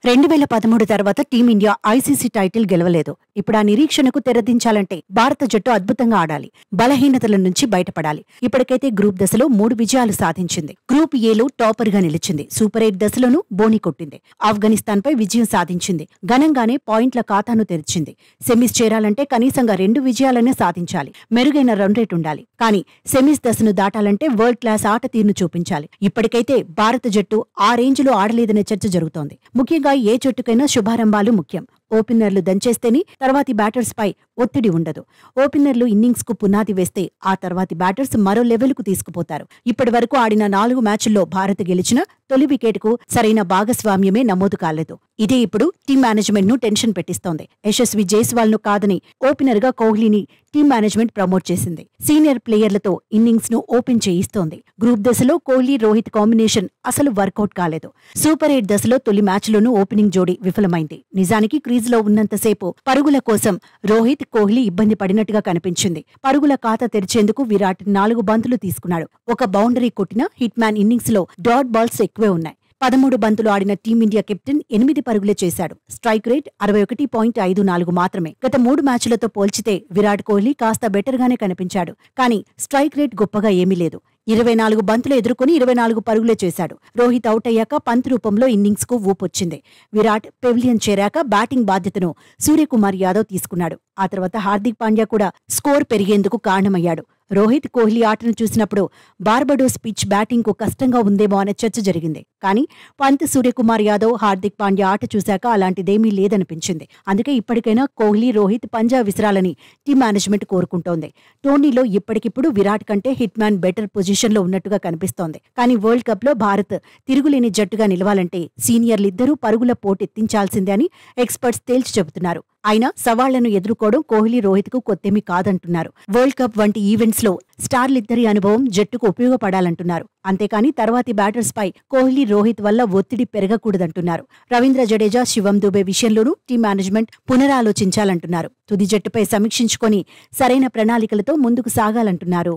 2013 తర్వాత team India ICC title గెలవలేదు. ఇప్పుడు ఆ నిరీక్షణకు తెరదించాలంటే భారత జట్టు అద్భుతంగా ఆడాలి. బలహీనతల నుంచి బయటపడాలి. ఇప్పటికైతే గ్రూప్ దశలో 3 విజయాలు సాధించింది. గ్రూప్ ఏలో టాపర్ గా నిలిచింది. సూపర్ 8 దశలోనూ బోని కొట్టింది. ఆఫ్ఘనిస్తాన్ పై విజయం సాధించింది. ఘనంగానే పాయింట్ల ఖాతాను తెరిచింది. సెమీస్ చేరాలంటే కనీసంగా 2 విజయాలనే సాధించాలి. మెరుగైన రన్ రేట్ ఉండాలి. కానీ సెమీస్ దశను దాటాలంటే వరల్డ్ క్లాస్ ఆట తీరును చూపించాలి. ఇప్పటికైతే భారత జట్టు ఆ రేంజ్ లో ఆడలేదనే చర్చ జరుగుతోంది. ముఖ్యంగా ఏ జట్టుకైనా శుభారంభాలు ముఖ్యం. ఓపెనర్లు దంచేస్తేనే తర్వాతి బ్యాటర్స్ పై ఒత్తిడి ఉండదు. ఓపెనర్లు ఇన్నింగ్స్ కు పునాది వేస్తే ఆ తర్వాతి బ్యాటర్స్ మరో లెవెల్ కు తీసుకుపోతారు. ఇప్పటి వరకు ఆడిన 4 మ్యాచ్ల్లో భారత్ గెలిచిన తొలి వికెట్ కు సరైన భాగస్వామ్యమే నమోదు కాలేదు. ఇదే ఇప్పుడు టీం మేనేజ్మెంట్ ను టెన్షన్ పెట్టిస్తోంది. యశస్వి జైస్వాల్ ను కాదని ఓపెనర్ గా కోహ్లీని టీం మేనేజ్మెంట్ ప్రమోట్ చేసింది. సీనియర్ ప్లేయర్లతో ఇన్నింగ్స్ ను ఓపెన్ చేయిస్తోంది. గ్రూప్ దశలో కోహ్లీ రోహిత్ కాంబినేషన్ అసలు వర్కౌట్ కాలేదు. సూపర్ 8 దశలో తొలి మ్యాచ్లోనూ ఓపెనింగ్ జోడీ విఫలమైంది. నిజానికి క్రీజ్ లో ఉన్నంతసేపు పరుగుల కోసం రోహిత్ కోహ్లీ ఇబ్బంది పడినట్టుగా కనిపించింది. పరుగుల ఖాతా తెరిచేందుకు విరాట్ 4 బంతులు తీసుకున్నాడు. ఒక బౌండరీ కొట్టిన హిట్ మ్యాన్ ఇన్నింగ్స్ లో డాట్ బాల్స్ ఎక్కువే ఉన్నాయి. 13 బంతులు ఆడిన టీమిండియా కెప్టెన్ 8 పరుగులే చేశాడు. స్ట్రైక్ రేట్ 61.54 మాత్రమే. గత 3 మ్యాచ్లతో పోల్చితే విరాట్ కోహ్లీ కాస్త బెటర్ గానే కనిపించాడు. కానీ స్ట్రైక్ రేట్ గొప్పగా ఏమీ లేదు. 24 బంతులు ఎదుర్కొని 24 పరుగులే చేశాడు. రోహిత్ అవుట్ అయ్యాక పంత్ రూపంలో ఇన్నింగ్స్ కు ఊపొచ్చింది. విరాట్ పెవిలియన్ చేరాక బ్యాటింగ్ బాధ్యతను సూర్యకుమార్ యాదవ్ తీసుకున్నాడు. ఆ తర్వాత హార్దిక్ పాండ్యా కూడా స్కోర్ పెరిగేందుకు కారణమయ్యాడు. రోహిత్ కోహ్లీ ఆటను చూసినప్పుడు బార్బడోస్ పిచ్ బ్యాటింగ్ కు కష్టంగా ఉందేమో అనే చర్చ జరిగింది. కానీ పంత్, సూర్యకుమార్ యాదవ్, హార్దిక్ పాండ్యా ఆట చూశాక అలాంటిదేమీ లేదనిపించింది. అందుకే ఇప్పటికైనా కోహ్లీ, రోహిత్ పంజా విసిరాలని టీం మేనేజ్మెంట్ కోరుకుంటోంది. టోర్నీలో ఇప్పటికిప్పుడు విరాట్ కంటే హిట్ మ్యాన్ బెటర్ పొజిషన్ లో ఉన్నట్టుగా కనిపిస్తోంది. కానీ వరల్డ్ కప్ లో భారత్ తిరుగులేని జట్టుగా నిలవాలంటే సీనియర్లిద్దరూ పరుగుల పోటెత్తించాల్సిందే అని ఎక్స్పర్ట్స్ తేల్చి చెబుతున్నారు. అయినా సవాళ్లను ఎదుర్కోవడం కోహ్లీ, రోహిత్ కు కొత్తేమీ కాదంటున్నారు. వరల్డ్ కప్ వంటి ఈవెంట్స్ లో స్టార్లిద్దరి అనుభవం జట్టుకు ఉపయోగపడాలంటున్నారు. అంతేకాని తర్వాతి బ్యాటర్స్ పై కోహ్లీ, రోహిత్ వల్ల ఒత్తిడి పెరగకూడదంటున్నారు. రవీంద్ర జడేజా, శివం దుబే విషయంలోనూ టీం మేనేజ్మెంట్ పునరాలోచించాలంటున్నారు. తుది జట్టుపై సమీక్షించుకొని సరైన ప్రణాళికలతో ముందుకు సాగాలంటున్నారు.